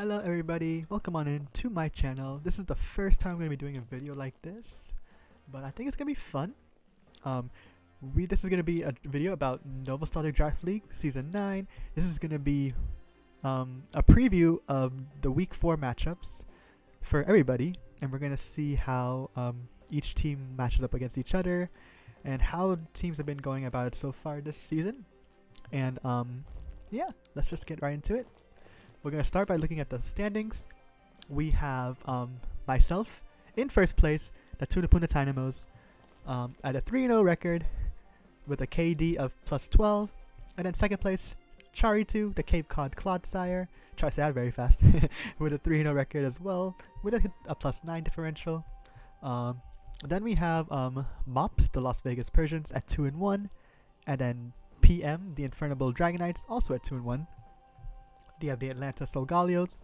Hello everybody, welcome on in to my channel. This is the first time I'm going to be doing a video like this, but I think it's going to be fun. This is going to be a video about Novastalgic Draft League Season 9. This is going to be a preview of the Week 4 matchups for everybody, and we're going to see how each team matches up against each other, and how teams have been going about it so far this season. And yeah, let's just get right into it. We're going to start by looking at the standings. We have myself in first place, the Tunapuna Dynamos, at a 3-0 record with a KD of plus 12. And then second place, Charitu, the Cape Cod Clodsire. Try to say that very fast. With a 3-0 record as well, with a plus 9 differential. Then we have Mops, the Las Vegas Persians, at 2-1. And then PM, the Infernable Dragonites, also at 2-1. You have the Atlanta Solgalios,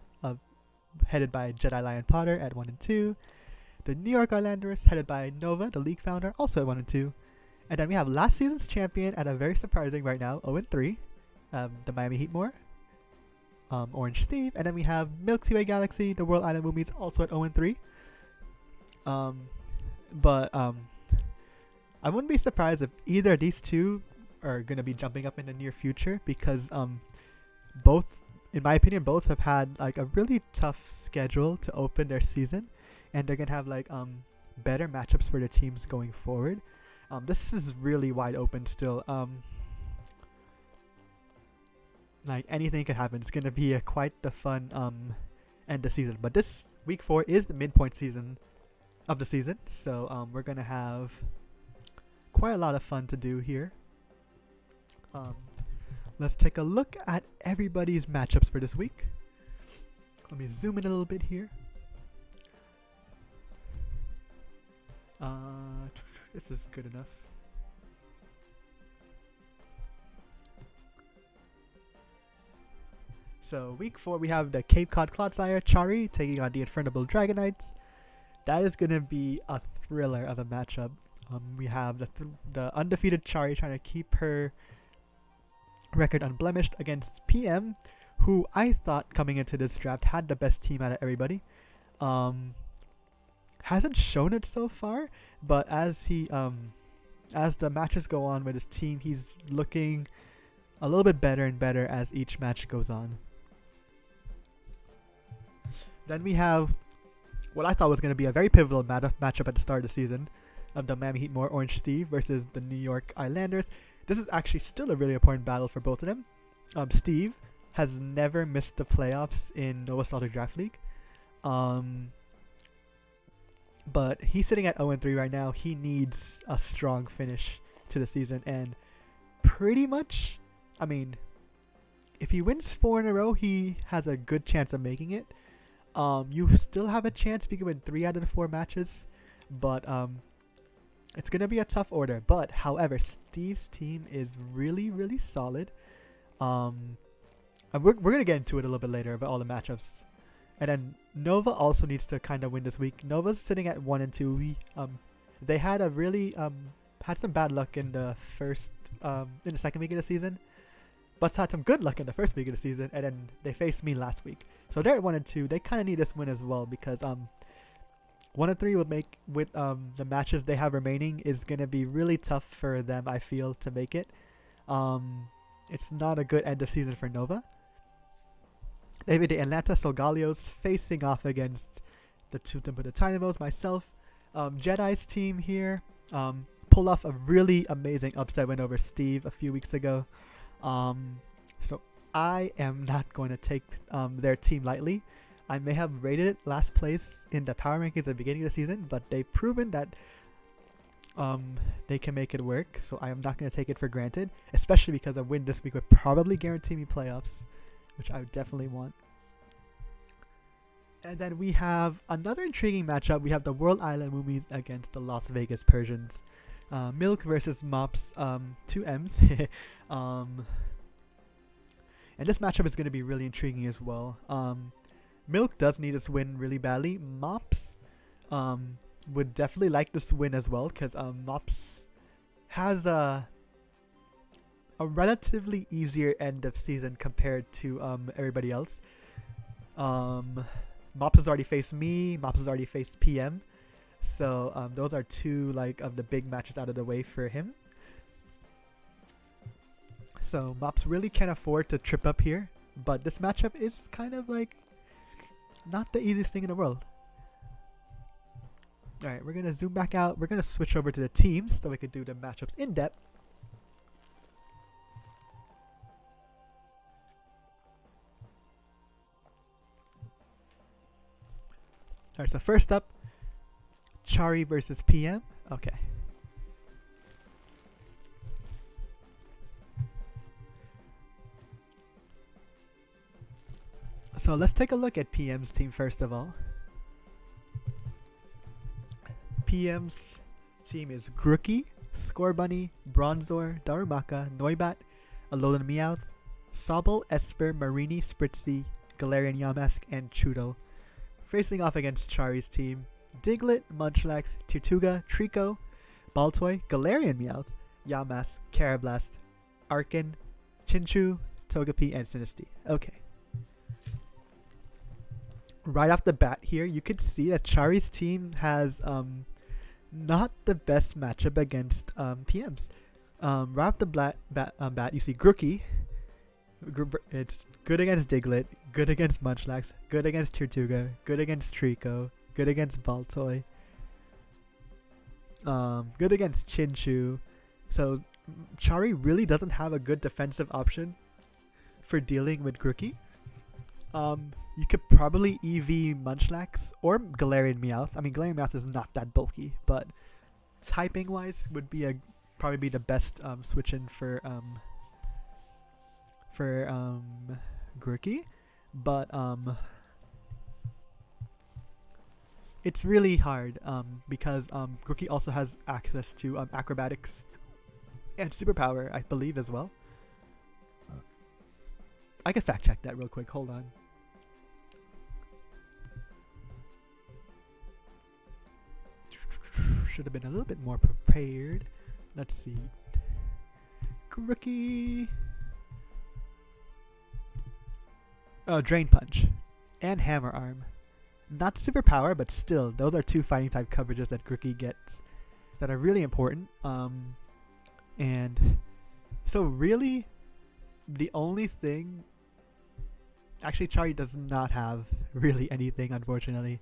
headed by Jedi Lion Potter, at 1-2. The New York Islanders, headed by Nova, the league founder, also at 1-2. And then we have last season's champion at a very surprising right now, 0-3, the Miami Heat Orange Steve. And then we have Milky Way Galaxy, the World Island Moomies, also at 0-3. But I wouldn't be surprised if either of these two are going to be jumping up in the near future, because both, in my opinion, both have had like a really tough schedule to open their season, and they're gonna have like better matchups for their teams going forward. This is really wide open still. Like anything could happen. It's gonna be quite the fun end of season. But this week 4 is the midpoint season of the season, so we're gonna have quite a lot of fun to do here. Let's take a look at everybody's matchups for this week. Let me zoom in a little bit here. This is good enough. So week 4 we have the Cape Cod Clodsire Chari taking on the Infernable Dragonites. That is going to be a thriller of a matchup. We have the undefeated Chari trying to keep her record unblemished against PM, who I thought coming into this draft had the best team out of everybody. Hasn't shown it so far, but as the matches go on with his team, he's looking a little bit better and better as each match goes on. Then we have what I thought was going to be a very pivotal matchup at the start of the season, of the Miami Heat Orange Steve versus the New York Islanders. This is actually still a really important battle for both of them. Steve has never missed the playoffs in Novastalgic Draft League. But he's sitting at 0-3 right now. He needs a strong finish to the season. And pretty much, I mean, if he wins 4 in a row, he has a good chance of making it. You still have a chance if you can win 3 out of the 4 matches. But it's going to be a tough order, but however, Steve's team is really, really solid. We're going to get into it a little bit later about all the matchups. And then Nova also needs to kind of win this week. Nova's sitting at 1-2. They had a really had some bad luck in the second week of the season, but had some good luck in the first week of the season, and then they faced me last week. So they're at 1-2. They kind of need this win as well, because 1-3 would make, with the matches they have remaining, is going to be really tough for them, I feel, to make it. It's not a good end of season for Nova. Maybe the Atlanta Solgalios facing off against the Tunapuna Dynamos, myself. Jedi's team here pulled off a really amazing upset win over Steve a few weeks ago. So I am not going to take their team lightly. I may have rated it last place in the power rankings at the beginning of the season, but they've proven that they can make it work, so I am not going to take it for granted, especially because a win this week would probably guarantee me playoffs, which I would definitely want. And then we have another intriguing matchup. We have the World Island Moomies against the Las Vegas Persians. Milk versus Mops, 2 M's. And this matchup is going to be really intriguing as well. Milk does need this win really badly. Mops would definitely like this win as well, because Mops has a relatively easier end of season compared to everybody else. Mops has already faced me. Mops has already faced PM. So those are two like of the big matches out of the way for him. So Mops really can't afford to trip up here. But this matchup is kind of like not the easiest thing in the world. Alright, we're going to zoom back out. We're going to switch over to the teams so we can do the matchups in depth. Alright, so first up, Chari versus PM. Okay. So let's take a look at PM's team first of all. PM's team is Grookey, Scorbunny, Bronzor, Darumaka, Noibat, Alolan Meowth, Sobble, Esper, Marini, Spritzee, Galarian Yamask, and Chudo. Facing off against Chari's team, Diglett, Munchlax, Tirtouga, Trico, Baltoy, Galarian Meowth, Yamask, Carablast, Arkin, Chinchou, Togepi, and Sinistea. Okay. Right off the bat here, you could see that Chari's team has not the best matchup against PM's. Right off the bat, you see Grookey. It's good against Diglett, good against Munchlax, good against Tirtouga, good against Trico, good against Baltoy, good against Chinchou. So Chari really doesn't have a good defensive option for dealing with Grookey. You could probably EV Munchlax or Galarian Meowth. I mean, Galarian Meowth is not that bulky, but typing wise would be probably be the best switch in for Grookey. But it's really hard because Grookey also has access to acrobatics and superpower, I believe, as well. I could fact check that real quick. Hold on. Should have been a little bit more prepared. Let's see. Grookey. Oh, Drain Punch and Hammer Arm. Not superpower, but still, those are two fighting type coverages that Grookey gets that are really important. And so really, the only thing, actually, Chari does not have really anything, unfortunately.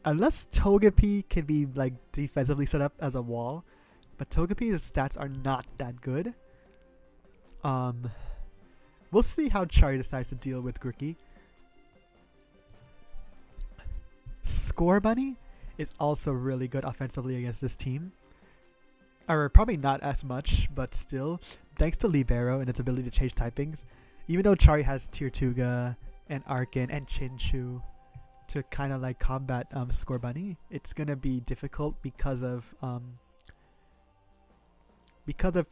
Unless Togepi can be like defensively set up as a wall, but Togepi's stats are not that good. We'll see how Chari decides to deal with Grookey. Scorbunny is also really good offensively against this team. Or probably not as much, but still, thanks to Libero and its ability to change typings, even though Chari has Tirtouga and Arkin and Chinchou to kind of like combat Scorbunny, it's gonna be difficult because of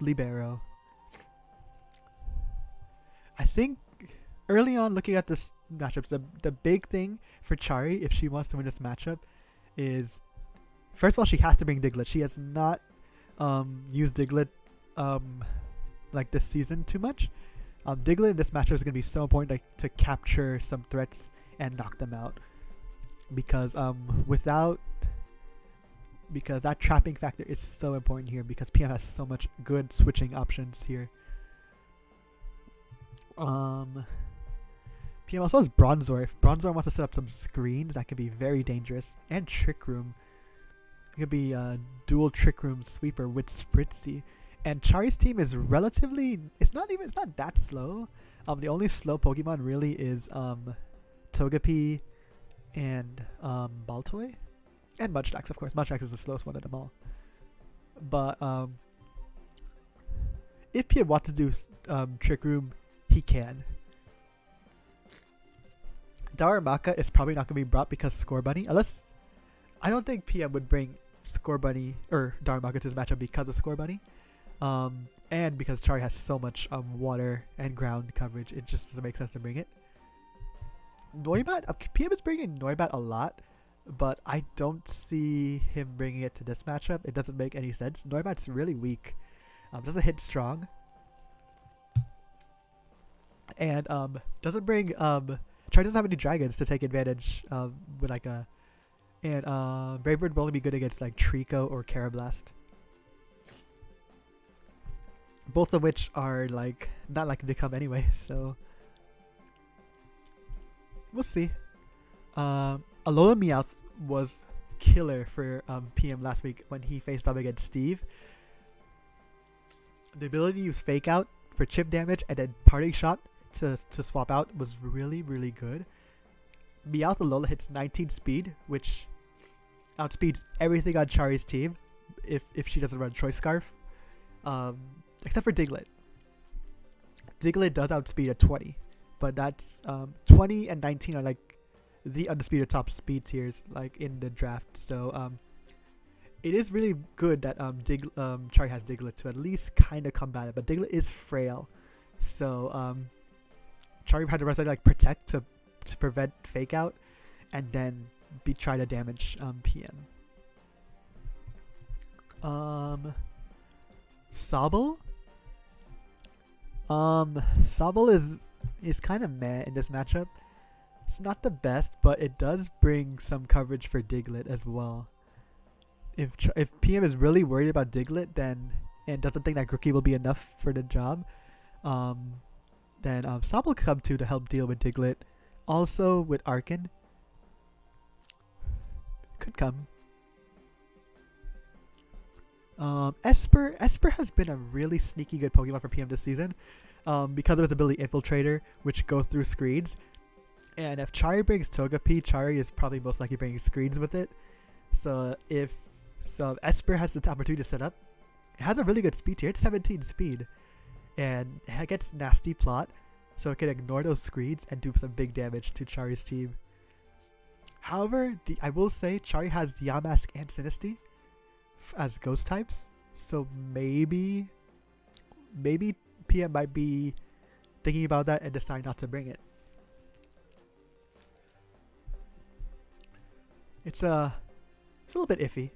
Libero. I think early on, looking at this matchups, the big thing for Chari, if she wants to win this matchup, is first of all, she has to bring Diglett. She has not used Diglett like this season too much. Diglett in this matchup is going to be so important to capture some threats and knock them out, because because that trapping factor is so important here, because PM has so much good switching options here. PM also has Bronzor. If Bronzor wants to set up some screens, that could be very dangerous. And Trick Room. It could be a dual Trick Room sweeper with Spritzee. And Chari's team is relatively, it's not that slow. The only slow Pokemon really is Togepi and Baltoy. And Munchlax, of course. Munchlax is the slowest one of them all. But if PM wants to do Trick Room, he can. Darumaka is probably not going to be brought because Scorbunny, unless I don't think PM would bring Scorbunny or Darumaka to this matchup because of Scorbunny, and because Chari has so much water and ground coverage, it just doesn't make sense to bring it. Noibat, PM is bringing Noibat a lot, but I don't see him bringing it to this matchup. It doesn't make any sense. Noibat's really weak, doesn't hit strong, and doesn't bring Chari Chari doesn't have any dragons to take advantage with like a, and Brave Bird will only be good against like Trico or Carablast. Both of which are like not likely to come anyway, so we'll see. Alola Meowth was killer for PM last week when he faced up against Steve. The ability to use Fake Out for chip damage and then Parting Shot to swap out was really, really good. Meowth Alola hits 19 speed, which outspeeds everything on Chari's team if she doesn't run Choice Scarf. Except for Diglett. Diglett does outspeed at 20, but that's 20 and 19 are like the undisputed top speed tiers like in the draft. So it is really good that Chari has Diglett to at least kind of combat it, but Diglett is frail, so Chari had to run like Protect to prevent Fake Out, and then try to damage PM. Sobble. Sobble is kind of meh in this matchup. It's not the best, but it does bring some coverage for Diglett as well. If PM is really worried about Diglett, then and doesn't think that Grookey will be enough for the job, then Sobble could come to help deal with Diglett. Also with Arkin, could come. Esper has been a really sneaky good Pokemon for PM this season, because of its ability Infiltrator, which goes through screens. And if Chari brings Togepi, Chari is probably most likely bringing screens with it. So if Esper has the opportunity to set up, it has a really good speed tier. It's 17 speed, and it gets nasty plot, so it can ignore those screens and do some big damage to Chari's team. However, I will say Chari has Yamask and Sinistea as ghost types, so maybe PM might be thinking about that and decide not to bring it. It's a little bit iffy.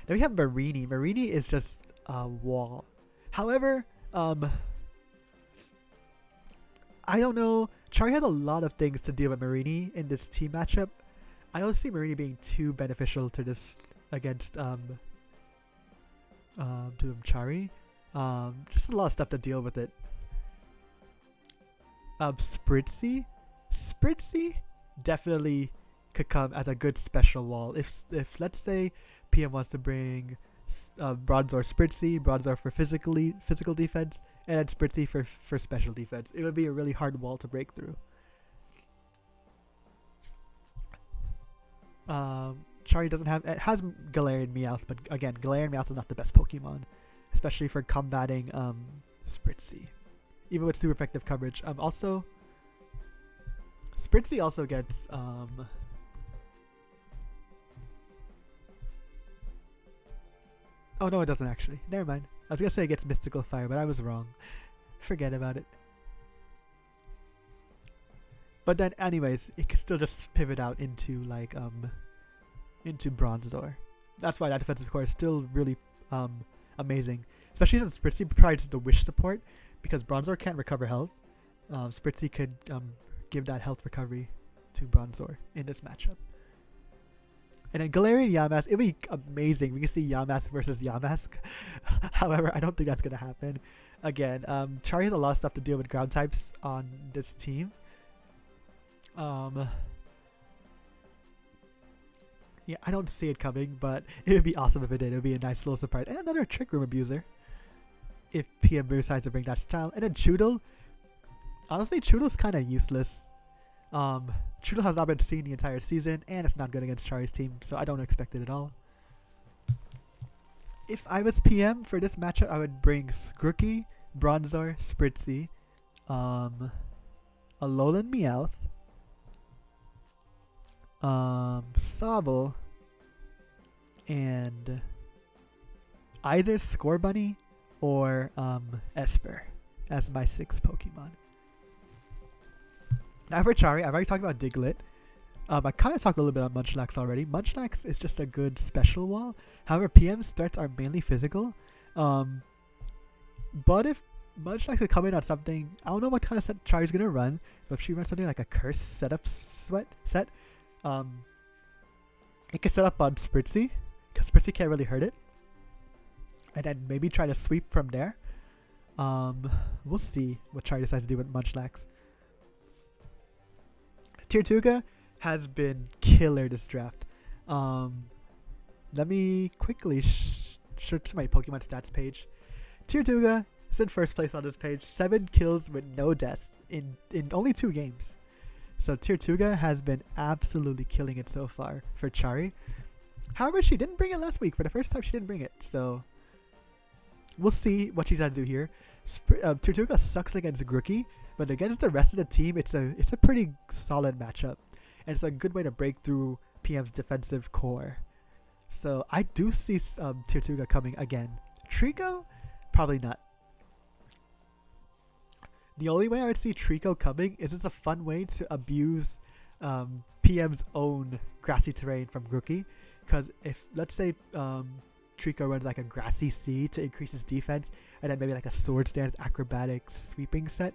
Then we have Marini. Marini is just a wall. However, I don't know. Chari has a lot of things to deal with Marini in this team matchup. I don't see Marini being too beneficial to this against to Chari. Just a lot of stuff to deal with it. Spritzy definitely could come as a good special wall. If let's say PM wants to bring Bronzor Spritzy, Bronzor for physical defense, and then Spritzy for special defense, it would be a really hard wall to break through. Chari it has Galarian Meowth, but again, Galarian Meowth is not the best Pokemon, especially for combating Spritzy, even with super effective coverage. Also, Spritzy also gets oh no, it doesn't actually. Never mind. I was gonna say it gets Mystical Fire, but I was wrong. Forget about it. But then, anyways, it can still just pivot out into like into Bronzor. That's why that defensive core is still really amazing, especially since Spritzy provides the wish support, because Bronzor can't recover health. Spritzy could give that health recovery to Bronzor in this matchup. And then Galarian Yamask, it would be amazing. We can see Yamask versus Yamask. However, I don't think that's going to happen. Again, Chari has a lot of stuff to deal with ground types on this team. Yeah, I don't see it coming, but it would be awesome if it did. It would be a nice little surprise. And another Trick Room Abuser, if PM decides to bring that style. And then Choodle. Honestly, Choodle's kind of useless. Choodle has not been seen the entire season, and it's not good against Chari's team, so I don't expect it at all. If I was PM for this matchup, I would bring Grookey, Bronzor, Spritzy, Alolan Meowth, Sobble, and either Scorbunny or Esper as my 6 Pokemon. Now for Chari, I've already talked about Diglett. I kind of talked a little bit about Munchlax already. Munchlax is just a good special wall. However, PM's threats are mainly physical. But if Munchlax could come in on something. I don't know what kind of set Chari's gonna run, but if she runs something like a curse setup set, it can set up on Spritzy, because Spritzy can't really hurt it, and then maybe try to sweep from there. We'll see what Chari decides to do with Munchlax. Tirtuga has been killer this draft. Let me quickly shift to my Pokemon stats page. Tirtuga is in first place on this page. 7 kills with no deaths in only 2 games. So Tirtuga has been absolutely killing it so far for Chari. However, she didn't bring it last week. For the first time, she didn't bring it. So we'll see what she's going to do here. Tirtuga sucks against Grookey, but against the rest of the team, it's a pretty solid matchup. And it's a good way to break through PM's defensive core. So I do see Tirtuga coming again. Trico? Probably not. The only way I would see Trico coming is it's a fun way to abuse PM's own grassy terrain from Grookey. Because if, let's say, Trico runs like a Grassy Sea to increase his defense, and then maybe like a Swords Dance acrobatic sweeping set,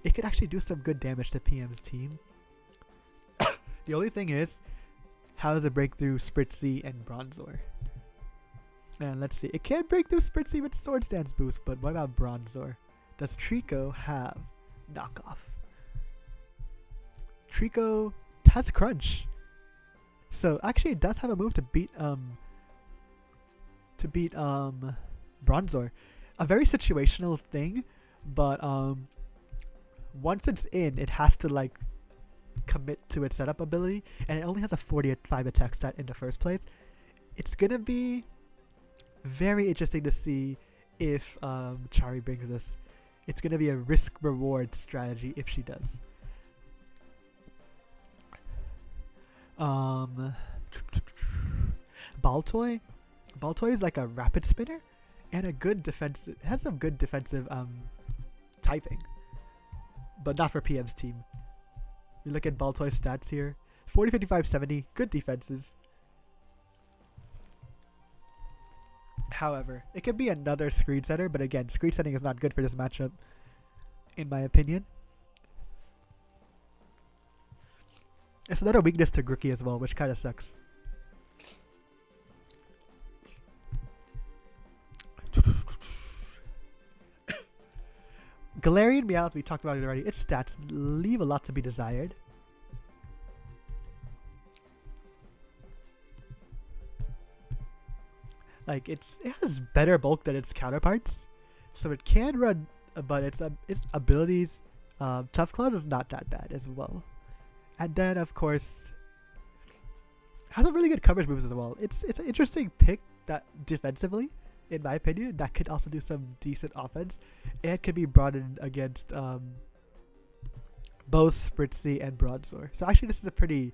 it could actually do some good damage to PM's team. The only thing is, how does it break through Spritzy and Bronzor? And let's see, it can't break through Spritzy with Swords Dance boost, but what about Bronzor? Does Trico have knockoff? Trico has Crunch, so actually it does have a move to beat Bronzor. A very situational thing, but once it's in, it has to like commit to its setup ability, and it only has a 45 attack stat in the first place. It's gonna be very interesting to see if Chari brings this. It's gonna be a risk-reward strategy if she does. Baltoy is like a rapid spinner and a good defensive. It has some good defensive typing, but not for PM's team. We look at Baltoy's stats here: 40, 55, 70, good defenses. However, it could be another screen setter, but again, screen setting is not good for this matchup, in my opinion. It's another weakness to Grookey as well, which kind of sucks. Galarian Meowth, we talked about it already. Its stats leave a lot to be desired. Like it has better bulk than its counterparts, so it can run. But its abilities, Tough Claws is not that bad as well. And then of course, has some really good coverage moves as well. It's an interesting pick that defensively, in my opinion, that could also do some decent offense. And can be brought in against both Spritzy and Bronzor. So actually this is a pretty,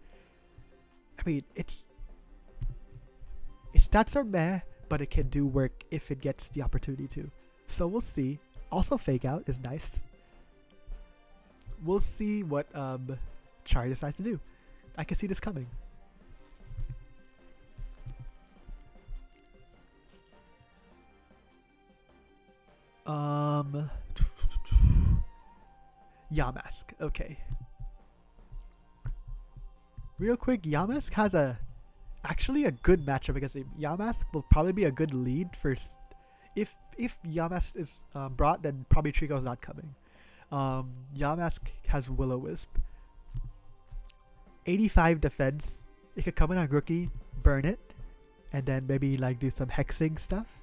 I mean, its stats are meh, but it can do work if it gets the opportunity to. So we'll see. Also Fake Out is nice. We'll see what Chari decides to do. I can see this coming. Yamask. Okay. Real quick, Yamask has actually a good matchup against him. Yamask will probably be a good lead for if Yamask is brought, then probably Trico's not coming. Yamask has Will-O-Wisp. 85 defense. It could come in on Grookey, burn it, and then maybe like do some hexing stuff.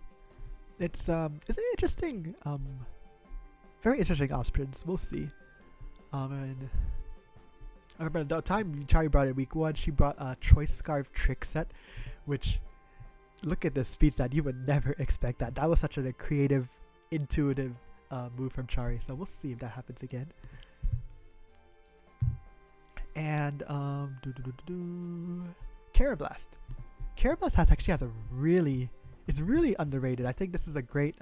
It's an interesting, very interesting options. We'll see. And I remember the time Chari brought it week 1, she brought a Choice Scarf Trick Set, which, look at the speed stat, you would never expect that. That was such a creative, intuitive move from Chari. So we'll see if that happens again. And Carablast. Carablast has a really, it's really underrated. I think this is a great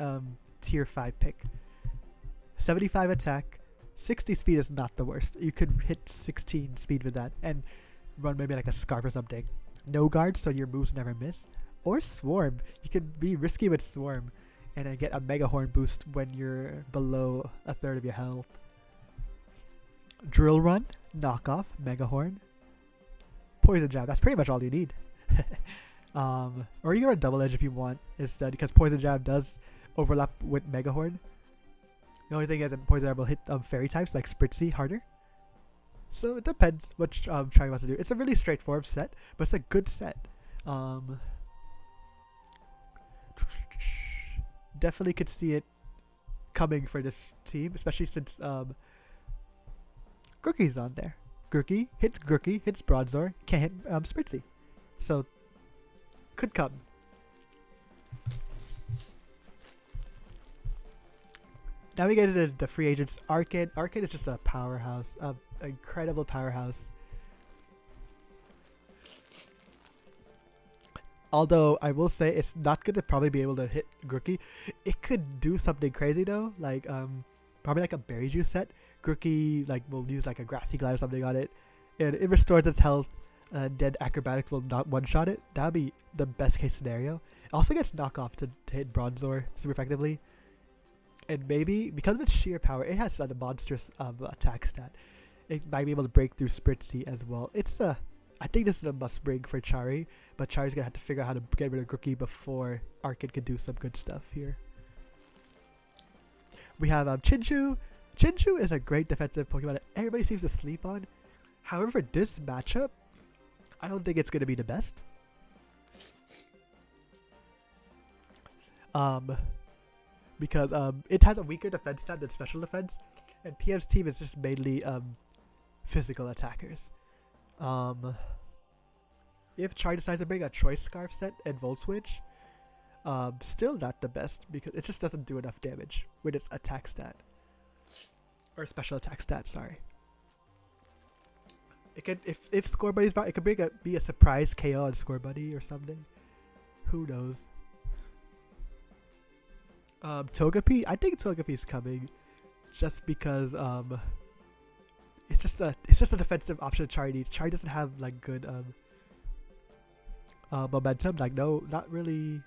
tier 5 pick. 75 attack, 60 speed is not the worst. You could hit 16 speed with that and run maybe like a Scarf or something. No guard, so your moves never miss. Or Swarm. You could be risky with Swarm and then get a Mega Horn boost when you're below a third of your health. Drill Run, Knockoff, Mega Horn, Poison Jab. That's pretty much all you need. Or you can run Double Edge if you want instead, because Poison Jab does overlap with Mega Horn. The only thing is that Poison Jab will hit fairy types like Spritzy harder. So it depends what Chari wants to do. It's a really straightforward set, but it's a good set. Definitely could see it coming for this team, especially since Grookey's on there. Grookey hits Bronzor, can't hit Spritzy. So could come. Now we get into the free agents. Arcade is just a powerhouse, an incredible powerhouse. Although I will say it's not gonna probably be able to hit Grookey. It could do something crazy though, like probably like a Berry Juice set. Grookey like will use like a Grassy Glide or something on it, and it restores its health. Then Acrobatics will not one-shot it. That would be the best case scenario. It also gets knockoff to hit Bronzor super effectively. And maybe, because of its sheer power, it has a monstrous attack stat. It might be able to break through Spritzy as well. I think this is a must bring for Chari, but Chari's going to have to figure out how to get rid of Grookey before Arcade can do some good stuff here. We have Chinchou. Chinchou is a great defensive Pokemon that everybody seems to sleep on. However, this matchup, I don't think it's going to be the best. Because it has a weaker defense stat than special defense, and PM's team is just mainly physical attackers. If Chari decides to bring a Choice Scarf set and Volt Switch, still not the best because it just doesn't do enough damage with its attack stat. Or special attack stat, sorry. It can, if Score Buddy's brought, it could be a surprise KO on Score Buddy or something. Who knows? Togepi, I think Togepi's coming, just because it's just a defensive option Chari needs. Chari doesn't have like good momentum, like not really.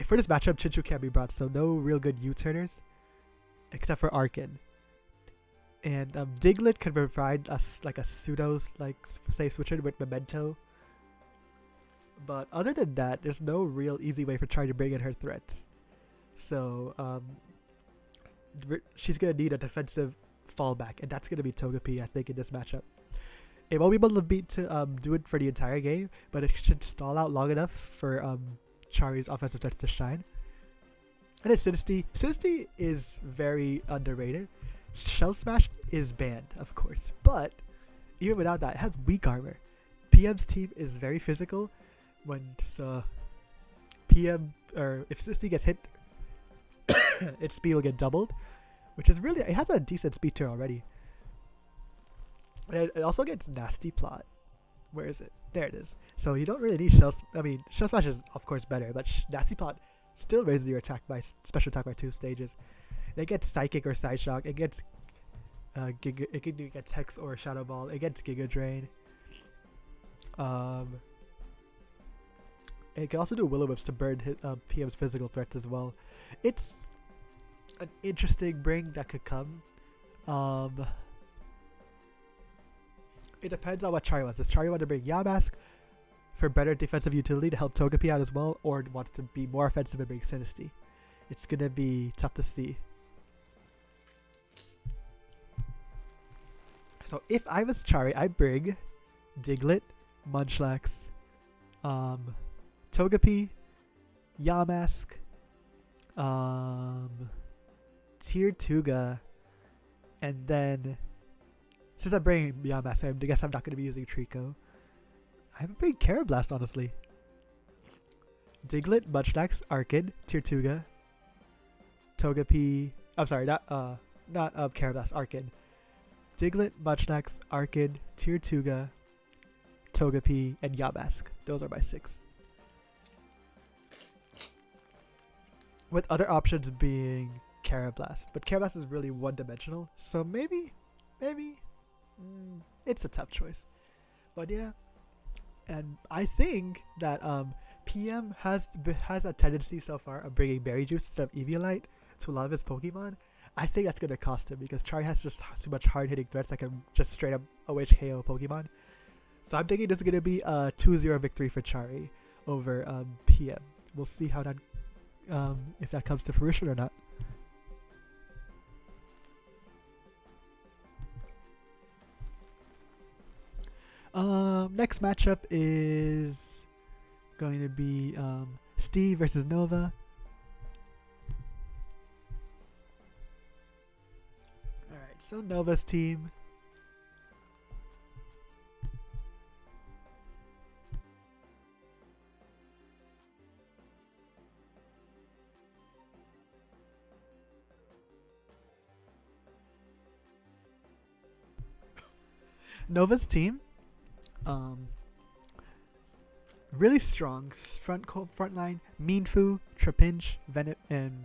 For this matchup, Chinchou can't be brought, so no real good U-turners, except for Arkin. And Diglett can provide us like a pseudo safe switcher with Memento. But other than that, there's no real easy way for Chari to bring in her threats. So she's gonna need a defensive fallback, and that's gonna be Togepi, I think, in this matchup. It won't be able to do it for the entire game, but it should stall out long enough for Chari's offensive threats to shine. And then Sinistea. Sinistea is very underrated. Shell Smash is banned, of course, but even without that, it has weak armor. PM's team is very physical. When PM or if Sinistea gets hit, its speed will get doubled, which is really, it has a decent speed tier already. And it also gets Nasty Plot. Where is it? There it is. So you don't really need Shell Smash is of course better, but Nasty Plot still raises your special attack by 2 stages. And it gets Psychic or Side Shock. It gets it gets Hex or Shadow Ball. It gets Giga Drain. It can also do Will-O-Wisp to burn PM's physical threats as well. It's an interesting bring that could come. It depends on what Chari wants. Does Chari want to bring Yamask for better defensive utility to help Togepi out as well, or wants to be more offensive and bring Sinistea? It's going to be tough to see. So if I was Chari, I'd bring Diglett, Munchlax, Togepi, Yamask, Tirtuga, and then since I'm bringing Yamask, I guess I'm not going to be using Trico. I haven't bring Carablast, honestly. Diglett, Munchlax, Arkin, Tirtuga, Togepi. I'm sorry, not Carablast, Arkin. Diglett, Munchlax, Arkin, Tirtuga, Togepi, and Yamask. Those are my 6. With other options being Carablast. But Carablast is really one-dimensional, so maybe, it's a tough choice. But yeah, and I think that PM has a tendency so far of bringing Berry Juice instead of Eviolite to a lot of his Pokemon. I think that's going to cost him because Chari has just too much hard-hitting threats that can just straight up OH KO Pokemon. So I'm thinking this is going to be a 2-0 victory for Chari over PM. We'll see how that if that comes to fruition or not. Next matchup is going to be Steve versus Nova. Alright, so Nova's team. Nova's team, really strong front line. Meanfu, Trapinch, Venom, and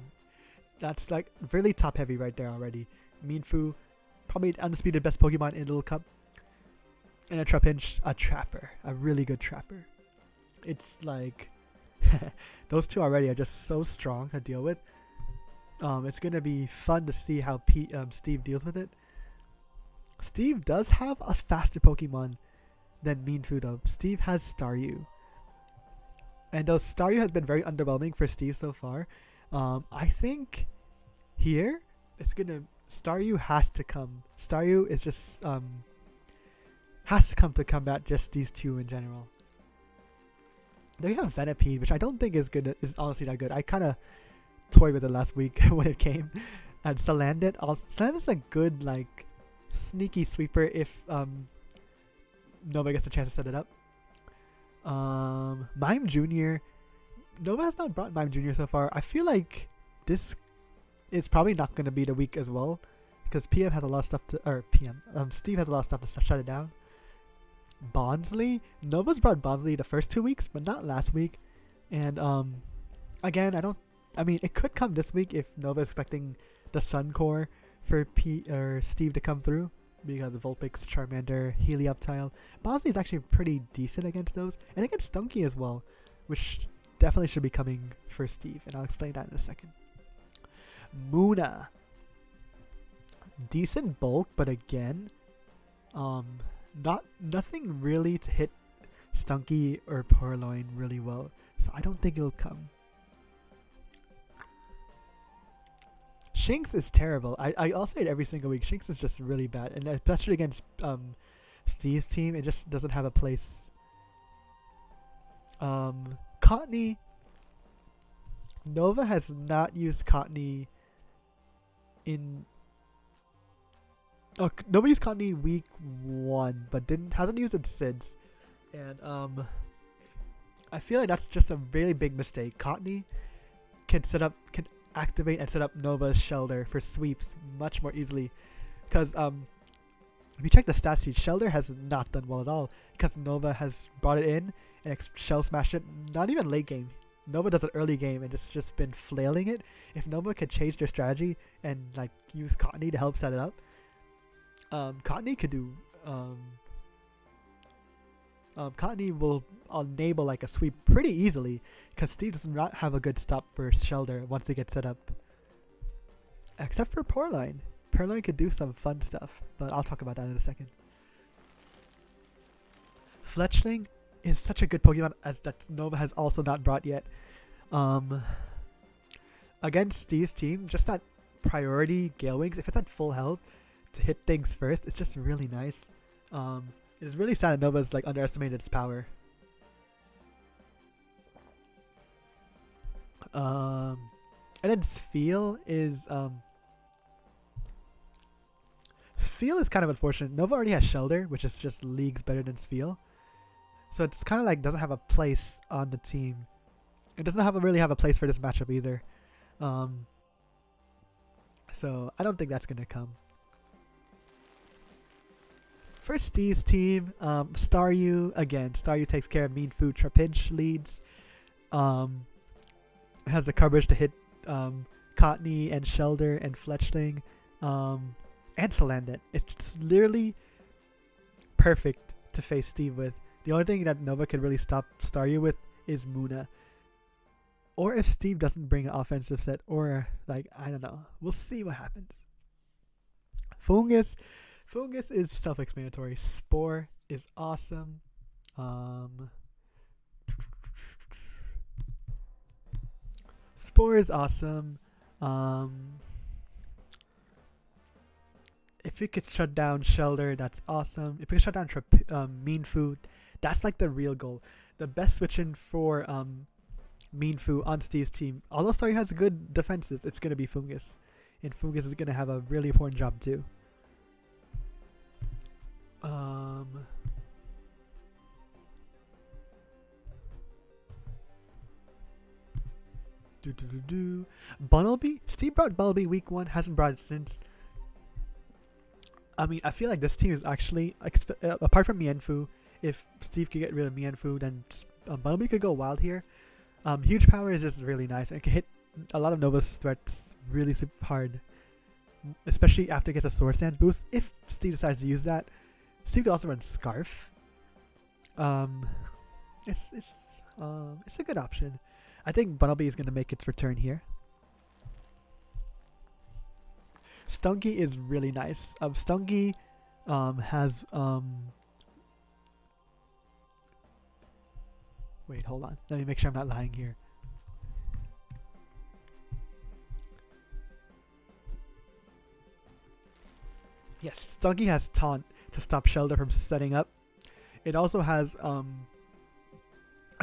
that's like really top heavy right there already. Meanfu, probably undisputed best Pokemon in Little Cup, and a Trapinch, a trapper, a really good trapper. It's like those two already are just so strong to deal with. It's gonna be fun to see how Steve deals with it. Steve does have a faster Pokemon than Meanfu though. Steve has Staryu. And though Staryu has been very underwhelming for Steve so far, I think here Staryu has to come. Staryu is just has to come to combat just these two in general. Then you have Venipede, which I don't think is honestly that good. I kind of toyed with it last week when it came. And Salandit, Salandit's a good like sneaky sweeper if Nova gets a chance to set it up. Mime Jr. Nova has not brought Mime Jr. so far. I feel like this is probably not going to be the week as well because PM has a lot of stuff to, Steve has a lot of stuff to shut it down. Bonsly, Nova's brought Bonsly the first 2 weeks, but not last week. And again, it could come this week if Nova's expecting the Sun Core for Steve to come through because of Vulpix, Charmander, Helioptile. Bonsly is actually pretty decent against those, and against Stunky as well, which definitely should be coming for Steve, and I'll explain that in a second. Munna, decent bulk, but again, nothing really to hit Stunky or Purloin really well, so I don't think it'll come. Shinx is terrible. I'll say it every single week. Shinx is just really bad, and especially against Steve's team, it just doesn't have a place. Cottony. Nova has not used Cottony in. Oh, nobody used Cottony week 1, but hasn't used it since, and I feel like that's just a really big mistake. Cottony can activate and set up Nova's Shelter for sweeps much more easily, because if you check the stat sheet, Shelter has not done well at all because Nova has brought it in and shell smashed it. Not even late game. Nova does it early game and it's just been flailing it. If Nova could change their strategy and like use Cottony to help set it up, Cottony could do. Cottony will enable like a sweep pretty easily because Steve does not have a good stop for Shelter once they get set up. Except for Purloin. Purloin could do some fun stuff, but I'll talk about that in a second. Fletchling is such a good Pokemon as that Nova has also not brought yet. Against Steve's team, just that priority Gale Wings, if it's at full health to hit things first, it's just really nice. It's really sad that Nova's like underestimated its power. And then Spheal is kind of unfortunate. Nova already has Shelter, which is just leagues better than Spheal. So it's kind of like doesn't have a place on the team. It doesn't really have a place for this matchup either. So I don't think that's gonna come. For Steve's team, Staryu, again, Staryu takes care of Meanfu, Trapinch leads. Has the coverage to hit Cottony and Shelter and Fletchling and Salandit. It's literally perfect to face Steve with. The only thing that Nova can really stop Staryu with is Munna. Or if Steve doesn't bring an offensive set, or like, I don't know. We'll see what happens. Fungus is self-explanatory. Spore is awesome. Spore is awesome. If we could shut down Shelter, that's awesome. If we could shut down Mean Food, that's like the real goal. The best switch-in for Mean Food on Steve's team, although Starry has good defenses, it's going to be Fungus. And Fungus is going to have a really important job too. Bunnelby? Steve brought Bunnelby week 1, hasn't brought it since. I mean, I feel like this team is actually, apart from Mienfu, if Steve could get rid of Mienfu, then Bunnelby could go wild here. Huge power is just really nice. It can hit a lot of Nova's threats really super hard, especially after it gets a Sword Stance boost. If Steve decides to use that, Steve could also run Scarf. It's a good option. I think Bunnelby is going to make its return here. Stunky is really nice. Stunky has wait, hold on. Let me make sure I'm not lying here. Yes, Stunky has Taunt to stop Shelter from setting up. It also has a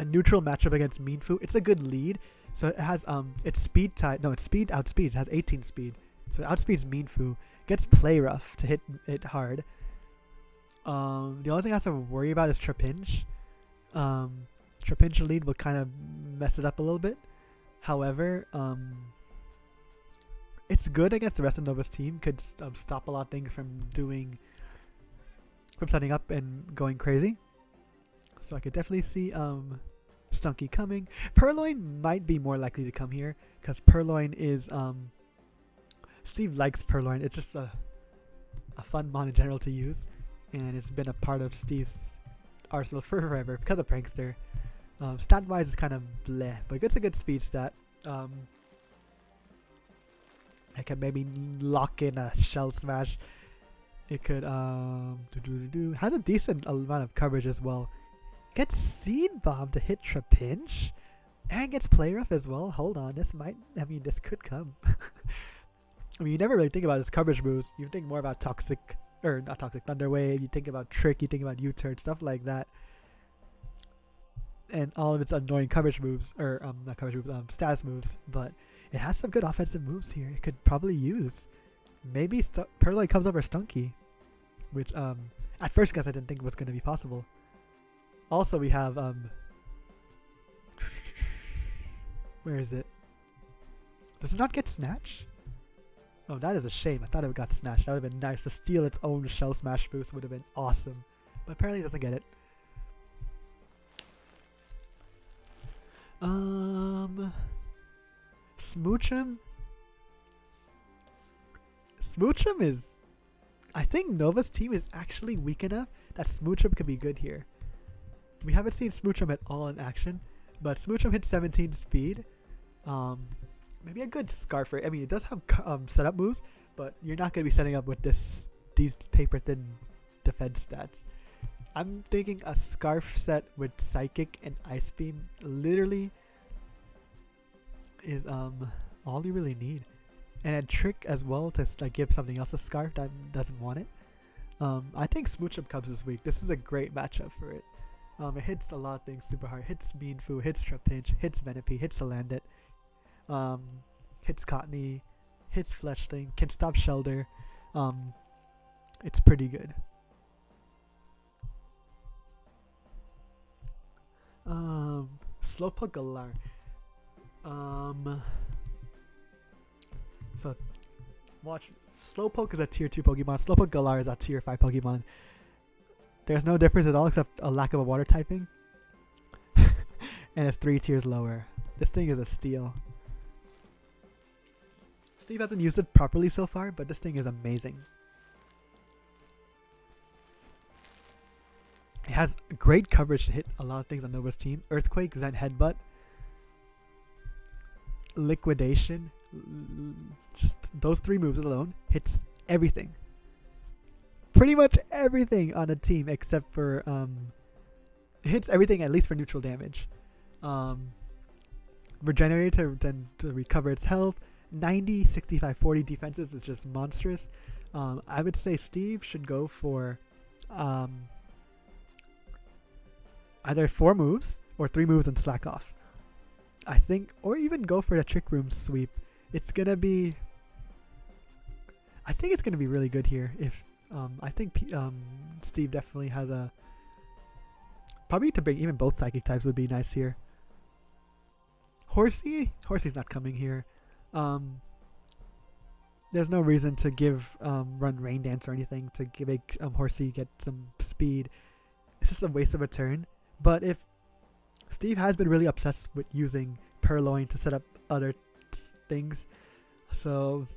neutral matchup against Mean Fu. It's a good lead. So it has it's speed tied. No, it's speed outspeeds. It has 18 speed. So it outspeeds Mean Fu. Gets Play Rough to hit it hard. The only thing I have to worry about is Trapinch. Trapinch lead will kind of mess it up a little bit. However, it's good against the rest of Nova's team. Could stop a lot of things from setting up and going crazy. So I could definitely see Stunky coming. Purloin might be more likely to come here because Purloin is Steve likes Purloin. It's just a fun mon in general to use, and it's been a part of Steve's arsenal for forever because of Prankster. Stat wise it's kind of bleh, but it's a good speed stat. I can maybe lock in a Shell Smash. It could has a decent amount of coverage as well. Gets Seed Bomb to hit Trapinch, and gets Play Rough as well. Hold on, this could come. I mean, you never really think about his coverage moves. You think more about Thunder Wave. You think about Trick. You think about U-Turn, stuff like that. And all of its annoying coverage moves, or not coverage moves, status moves. But it has some good offensive moves here. It could probably use. Maybe Purloin comes over Stunky, which at first guess I didn't think was going to be possible. Also, we have where is it? Does it not get Snatch? Oh, that is a shame. I thought it got Snatched. That would have been nice. To steal its own Shell Smash boost would have been awesome. But apparently it doesn't get it. Smoochum? Smoochum is... I think Nova's team is actually weak enough that Smoochum could be good here. We haven't seen Smoochum at all in action, but Smoochum hits 17 speed. Maybe a good Scarf rate. I mean, it does have setup moves, but you're not going to be setting up with these paper thin defense stats. I'm thinking a Scarf set with Psychic and Ice Beam literally is all you really need. And a Trick as well to like give something else a Scarf that doesn't want it. I think Smoochum comes this week. This is a great matchup for it. It hits a lot of things super hard. Hits Meanfu, hits Trapinch, hits Venipede, hits Salandit. Hits Cottony, hits Fletchling, can stop Shelter. It's pretty good. Slowpoke Galar. So watch. Slowpoke is a tier 2 Pokemon. Slowpoke Galar is a tier 5 Pokemon. There's no difference at all except a lack of a water typing. And it's 3 tiers lower. This thing is a steal. Steve hasn't used it properly so far, but this thing is amazing. It has great coverage to hit a lot of things on Nova's team. Earthquake, Zen Headbutt. Liquidation, just those 3 moves alone hits everything. Pretty much everything on a team except for it hits everything at least for neutral damage. Regenerate to recover its health. 90, 65, 40 defenses is just monstrous. I would say Steve should go for either 4 moves or 3 moves and slack off. I think, or even go for the Trick Room sweep. I think it's gonna be really good here. If I think Steve definitely has probably to bring even both psychic types would be nice here. Horsey's not coming here. There's no reason to run Rain Dance or anything to make Horsey get some speed. It's just a waste of a turn. But if Steve has been really obsessed with using Purloin to set up other things, so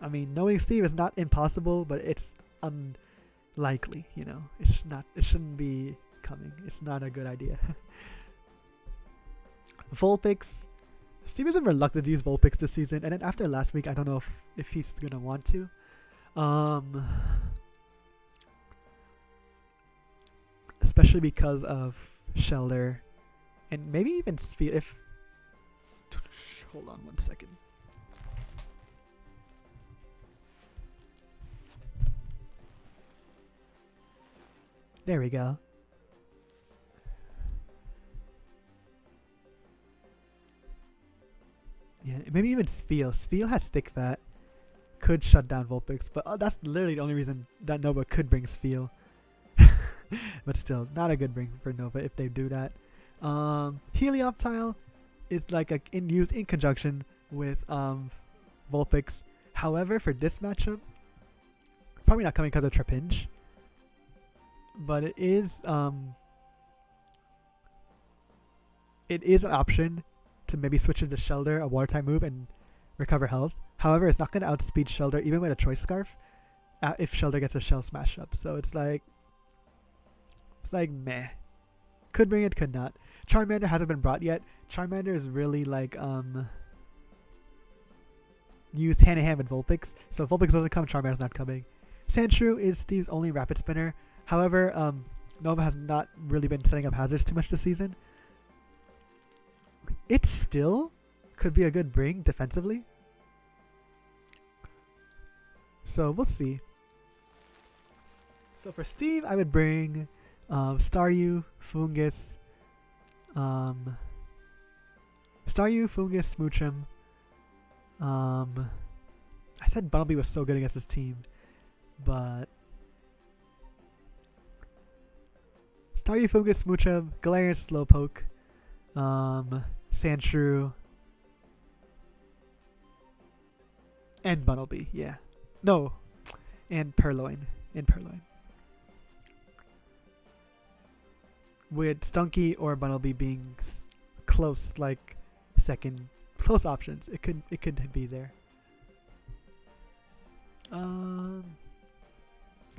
I mean, knowing Steve is not impossible, but it's unlikely. You know, it shouldn't be coming. It's not a good idea. Vulpix. Steve has been reluctant to use Vulpix this season, and then after last week, I don't know if he's gonna want to. Especially because of Shelter, and maybe even Sphere. Hold on 1 second. There we go. Yeah, maybe even Spiel. Spiel has Stick Fat. Could shut down Vulpix, but that's literally the only reason that Nova could bring Spiel. But still, not a good bring for Nova if they do that. Helioptile is like used in conjunction with Vulpix. However, for this matchup, probably not coming because of Trapinch. But it is an option to maybe switch into Shelter, a water type move, and recover health. However, it's not going to outspeed Shelter even with a Choice Scarf if Shelter gets a Shell Smash up. So it's like meh. Could bring it, could not. Charmander hasn't been brought yet. Charmander is really like used hand in hand with Vulpix. So if Vulpix doesn't come, Charmander's not coming. Sandshrew is Steve's only rapid spinner. However, Nova has not really been setting up hazards too much this season. It still could be a good bring defensively. So we'll see. So for Steve, I would bring Staryu, Fungus, Smoochum. I said Bunnelby was so good against this team, but Staryu, Fungus, Smoochum, Galarian, Slowpoke, Sandshrew, and Bunnelby. Yeah, no, and Purloin. With Stunky or Bunnelby being close, like close options, it could be there. And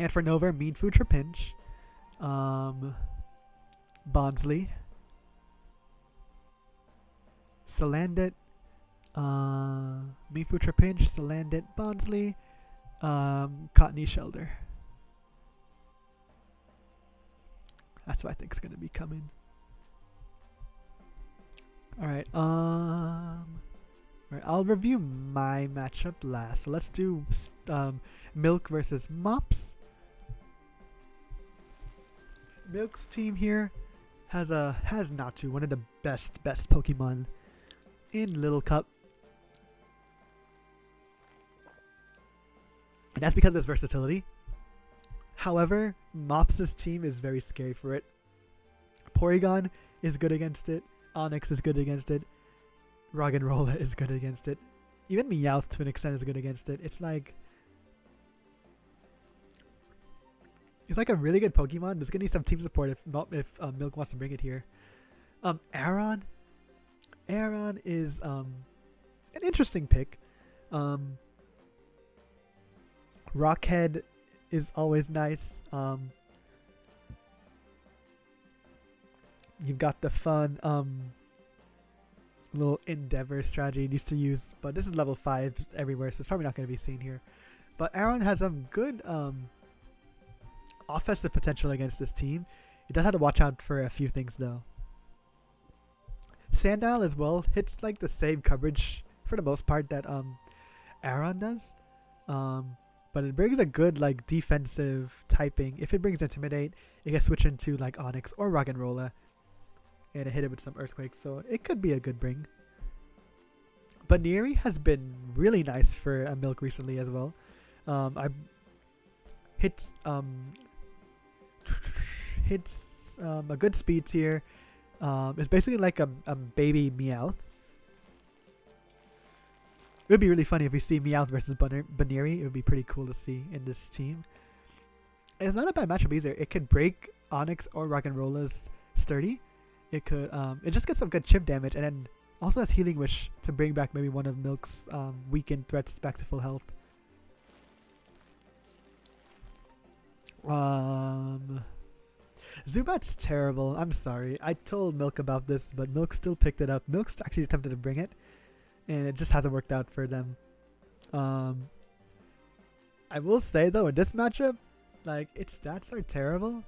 for Nova, Mean Food Trapinch, Bonsly, Salandit, Mean Food Trapinch, Salandit, Bonsly, Cottony Shelter. That's what I think is going to be coming. Alright, I'll review my matchup last. So let's do Milk versus Mops. Milk's team here has Natu, one of the best Pokemon in Little Cup. And that's because of his versatility. However, Mops' team is very scary for it. Porygon is good against it. Onix is good against it. Roggenrola is good against it. Even Meowth to an extent is good against it. It's like a really good Pokemon. There's gonna need some team support if Milk wants to bring it here. Aron is an interesting pick. Rockhead is always nice. You've got the fun little endeavor strategy he needs to use. But this is level 5 everywhere, so it's probably not going to be seen here. But Aaron has some good offensive potential against this team. He does have to watch out for a few things though. Sandile as well hits like the same coverage for the most part that Aaron does. But it brings a good like defensive typing. If it brings Intimidate, it can switch into like Onyx or Rock and Roller and hit it with some Earthquake, so it could be a good bring. Baneri has been really nice for a Milk recently as well. I hits a good speed tier. It's basically like a baby Meowth. It would be really funny if we see Meowth versus Baneri. It would be pretty cool to see in this team. It's not a bad matchup either. It could break Onyx or Rock and Roller's Sturdy. It could it just gets some good chip damage, and then also has Healing Wish to bring back maybe one of Milk's weakened threats back to full health. Zubat's terrible. I'm sorry. I told Milk about this, but Milk still picked it up. Milk's actually attempted to bring it, and it just hasn't worked out for them. I will say though, in this matchup, like its stats are terrible.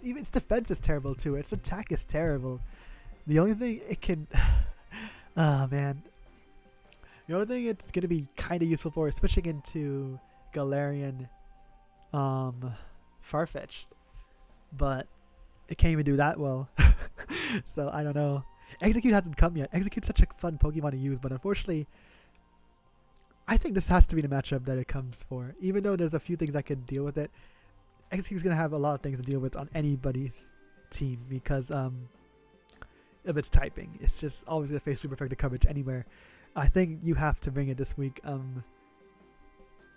Its defense is terrible too. Its attack is terrible. The only thing it can, oh man, the only thing it's gonna be kind of useful for is switching into Galarian, Farfetch'd, but it can't even do that well. So I don't know. Execute hasn't come yet. Execute's such a fun Pokemon to use, but unfortunately, I think this has to be the matchup that it comes for. Even though there's a few things that could deal with it, Execute's gonna have a lot of things to deal with on anybody's team because of its typing. It's just always gonna face super effective coverage anywhere. I think you have to bring it this week.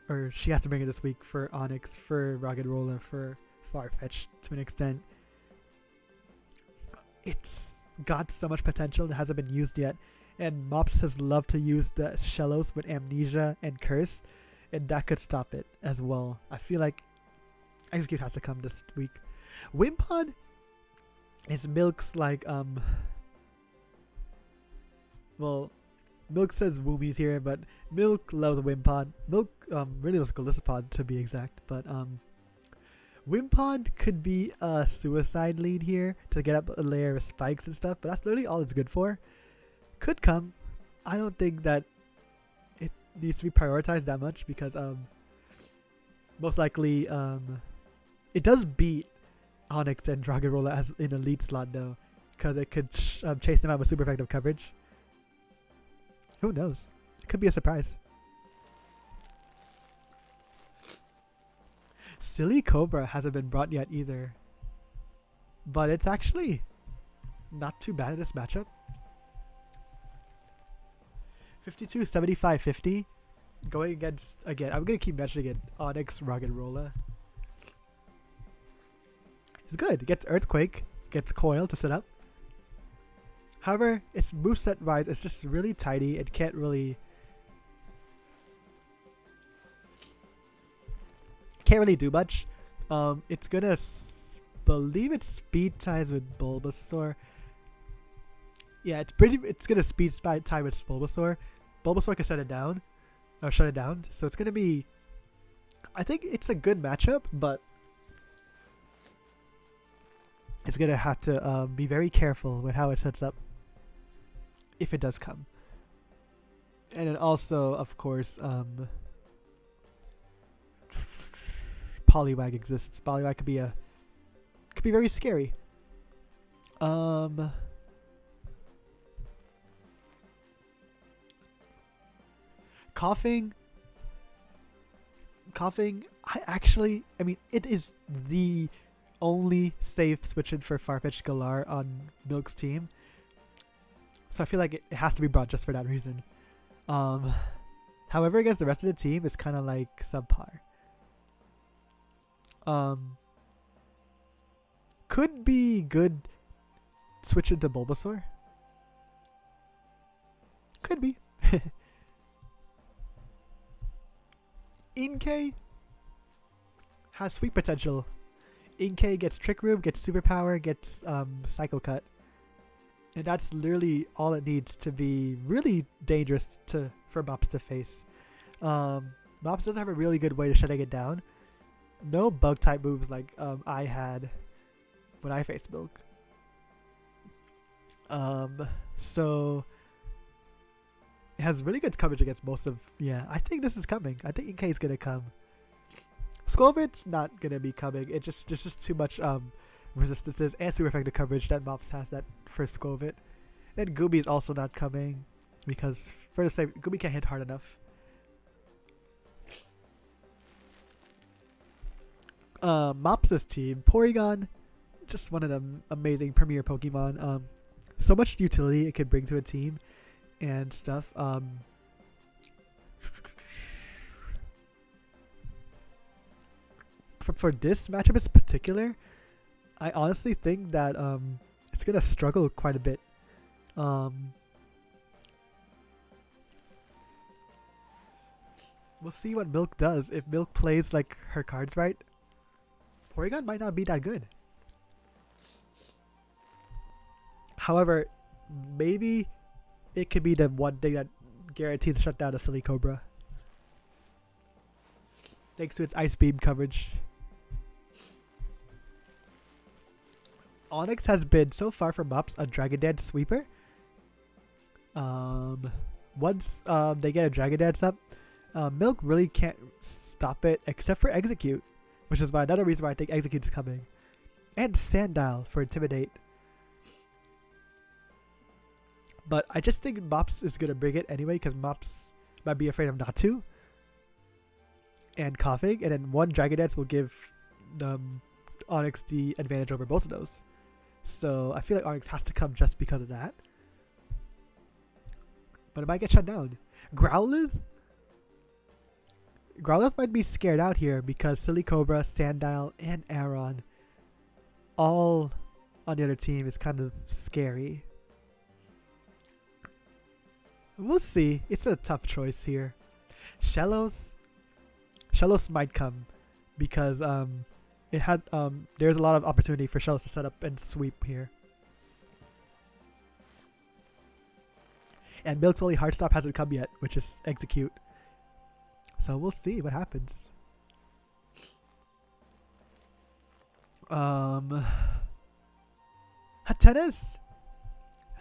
Or she has to bring it this week for Onyx, for Rocket Roller, for Farfetch'd to an extent. It's got so much potential that hasn't been used yet, and Mops has loved to use the Shellos with Amnesia and Curse, and that could stop it as well. I feel like Execute has to come this week. Wimpod is Milk's like well, Milk says Woomies here, but Milk loves Wimpod. Milk really loves Golisopod to be exact, but Wimpod could be a suicide lead here to get up a layer of spikes and stuff, but that's literally all it's good for. Could come. I don't think that it needs to be prioritized that much because most likely it does beat Onyx and Dragarola as in elite slot though, because it could chase them out with super effective coverage. Who knows? It could be a surprise. Silly Cobra hasn't been brought yet either, but it's actually not too bad in this matchup. 52, 75, 50. Going against, again, I'm going to keep mentioning it, Onyx, Rugged Rolla. It's good. It gets Earthquake, gets Coil to set up. However, its moveset wise, it's just really tidy. It can't really do much. It's gonna believe it's speed ties with Bulbasaur. Yeah, it's gonna speed tie with Bulbasaur. Bulbasaur can shut it down. So it's gonna be, I think it's a good matchup, but it's gonna have to be very careful with how it sets up if it does come. And then also, of course, Poliwag exists. Poliwag could be very scary. Coughing. I mean, it is the only safe switch in for Farfetch'd Galar on Milk's team. So I feel like it has to be brought just for that reason. However, against the rest of the team, it's kind of like subpar. Could be good switch into Bulbasaur. Could be. Inkay has sweet potential. Inkay gets Trick Room, gets Superpower, gets Psycho Cut. And that's literally all it needs to be really dangerous for Mops to face. Mops doesn't have a really good way to shutting it down. No bug type moves like I had when I faced Milk. So it has really good coverage against most of. Yeah, I think this is coming. I think Inkay is gonna come. Squovit's not gonna be coming. There's just too much resistances and super effective coverage that Mops has that for Squovit. And Gooby is also not coming because for the same Gooby can't hit hard enough. Mops' team, Porygon, just one of them amazing premier Pokemon. So much utility it could bring to a team and stuff. For this matchup in particular, I honestly think that it's gonna struggle quite a bit. We'll see what Milk does. If Milk plays like her cards right, Porygon might not be that good. However, maybe it could be the one thing that guarantees to shut down a Silly Cobra. Thanks to its Ice Beam coverage. Onix has been, so far from Mops, a Dragon Dance sweeper. Once they get a Dragon Dance up, Milk really can't stop it except for Execute. Which is another reason why I think Execute's coming. And Sandile for Intimidate. But I just think Mops is going to bring it anyway because Mops might be afraid of not to. And coughing. And then one Dragon Dance will give Onix the advantage over both of those. So I feel like Onix has to come just because of that. But it might get shut down. Growlithe might be scared out here because Silly Cobra, Sandile, and Aron all on the other team is kind of scary. We'll see. It's a tough choice here. Shellos might come because it has there's a lot of opportunity for Shellos to set up and sweep here. And Milk's only hard stop hasn't come yet, which is Execute. So we'll see what happens. Hatenna's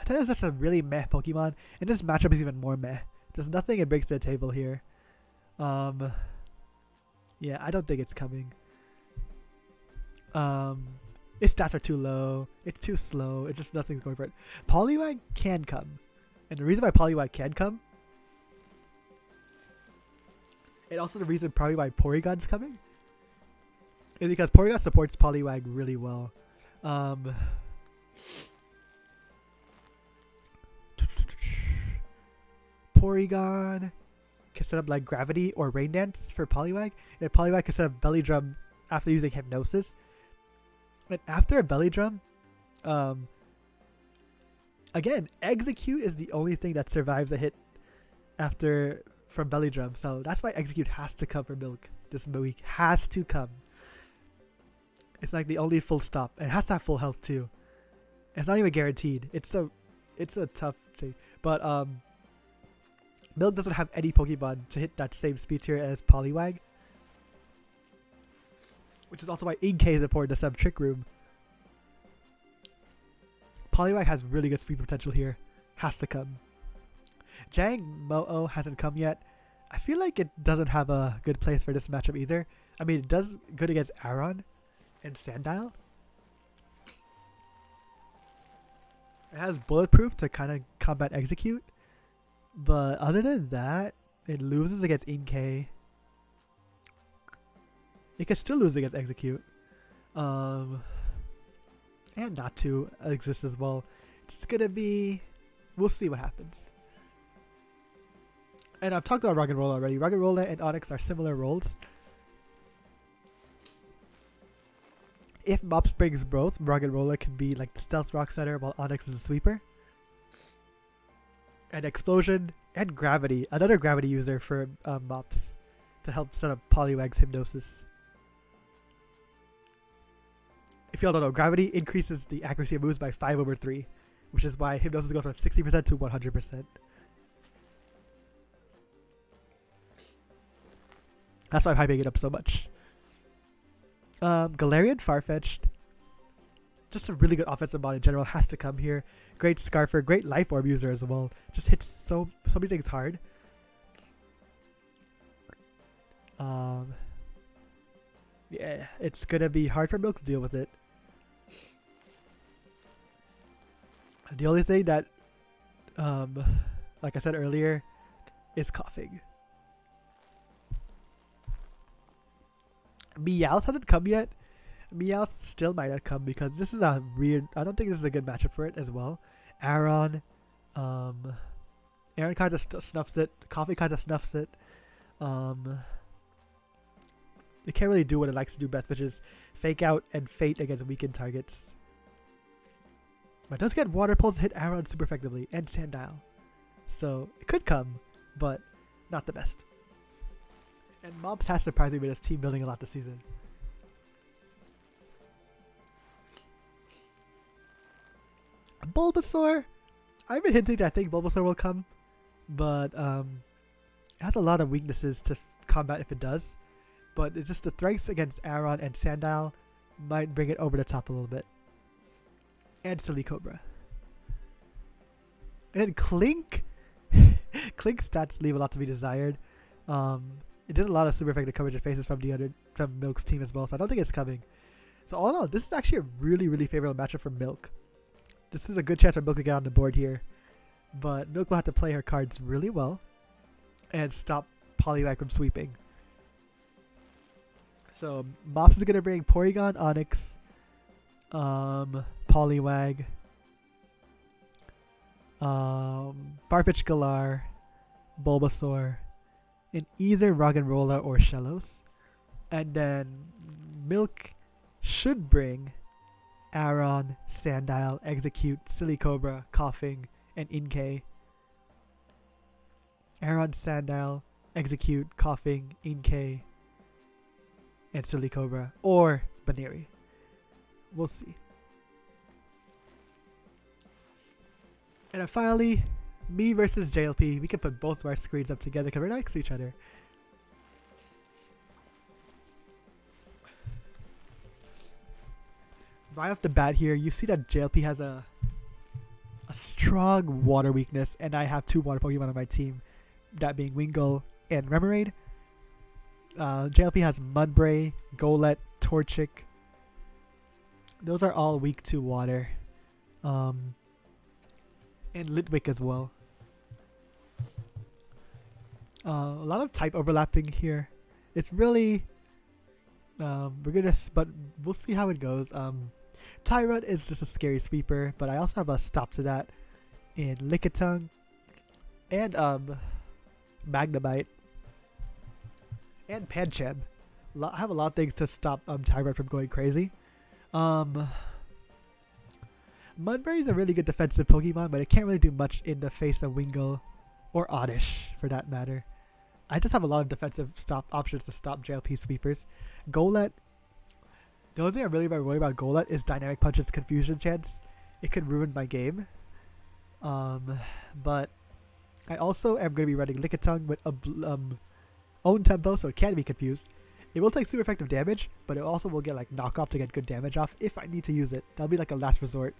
just a really meh Pokemon, and this matchup is even more meh. There's nothing it brings to the table here. Yeah, I don't think it's coming. Its stats are too low. It's too slow. It's just nothing's going for it. Poliwag can come, and the reason why Poliwag can come, and also the reason probably why Porygon's coming, is because Porygon supports Poliwag really well. Porygon can set up like Gravity or Rain Dance for Poliwag, and Poliwag can set up Belly Drum after using Hypnosis. And after a Belly Drum, again, Execute is the only thing that survives a hit from Belly Drum, so that's why Execute has to come for Milk this week. Has to come. It's like the only full stop, and it has to have full health too. It's not even guaranteed. It's a tough thing, but Milk doesn't have any Pokemon to hit that same speed tier as Poliwag, which is also why Inkay is important to sub Trick Room. Poliwag has really good speed potential here. Has to come. Jang Mo-O hasn't come yet. I feel like it doesn't have a good place for this matchup either. I mean, it does good against Aron and Sandile. It has Bulletproof to kind of combat Execute. But other than that, it loses against Inkay. It can still lose against Execute. And not to exist as well. It's gonna be... We'll see what happens. And I've talked about Rock and Roll already. Rock and Roll and Onix are similar roles. If Mops brings both, Rock and Roller can be like the Stealth Rock Setter while Onix is a sweeper. And Explosion and Gravity, another Gravity user for Mops to help set up Poliwag's Hypnosis. if y'all don't know, gravity increases the accuracy of moves by 5/3, which is why Hypnosis goes from 60% to 100%. That's why I'm hyping it up so much. Galarian Farfetch'd, just a really good offensive mod in general, has to come here. Great Scarfer, great Life Orb user as well. Just hits so many things hard. Yeah, it's gonna be hard for Milk to deal with it. The only thing that, like I said earlier, is coughing. Meowth hasn't come yet. Meowth still might not come because this is a weird. I don't think this is a good matchup for it as well. Aaron kind of snuffs it. Coffee kind of snuffs it. It can't really do what it likes to do best, which is fake out and fate against weakened targets. But it does get Water Pulse hit Aaron super effectively and Sandile, so it could come, but not the best. And Mobs has surprised me with his team building a lot this season. Bulbasaur, I've been hinting that I think Bulbasaur will come, but it has a lot of weaknesses to combat if it does. But it's just the strengths against Aaron and Sandile might bring it over the top a little bit. And Silly Cobra. And Clink. Clink's stats leave a lot to be desired. It did a lot of super effective coverage of faces from Milk's team as well, so I don't think it's coming. So all in all, this is actually a really, really favorable matchup for Milk. This is a good chance for Milk to get on the board here. But Milk will have to play her cards really well and stop Poliwag from sweeping. So Mops is going to bring Porygon, Onix, Poliwag, Farfetch, Galar, Bulbasaur, in either Roggenrola or Shellos. And then Milk should bring Aron, Sandile, Execute, Silly Cobra, Coughing, and Inkay. Aron, Sandile, Execute, Coughing, Inkay, and Silly Cobra. Or Baneri. We'll see. And then finally, me versus JLP. We can put both of our screens up together because we're next to each other. Right off the bat here, you see that JLP has a strong water weakness, and I have two water Pokemon on my team, that being Wingull and Remoraid. JLP has Mudbray, Golett, Torchic. Those are all weak to water. And Litwick as well. A lot of type overlapping here. It's really but we'll see how it goes. Tyrant is just a scary sweeper, but I also have a stop to that in Lickitung and Magnemite and Pancham. I have a lot of things to stop Tyrant from going crazy. Mudbray is a really good defensive Pokemon, but it can't really do much in the face of Wingull or Oddish for that matter. I just have a lot of defensive stop options to stop JLP sweepers. Golett, the only thing I'm really worried about Golett is Dynamic Punch's confusion chance. It could ruin my game. But I also am going to be running Lickitung with a own tempo, so it can't be confused. It will take super effective damage, but it also will get like knockoff to get good damage off if I need to use it. That'll be like a last resort.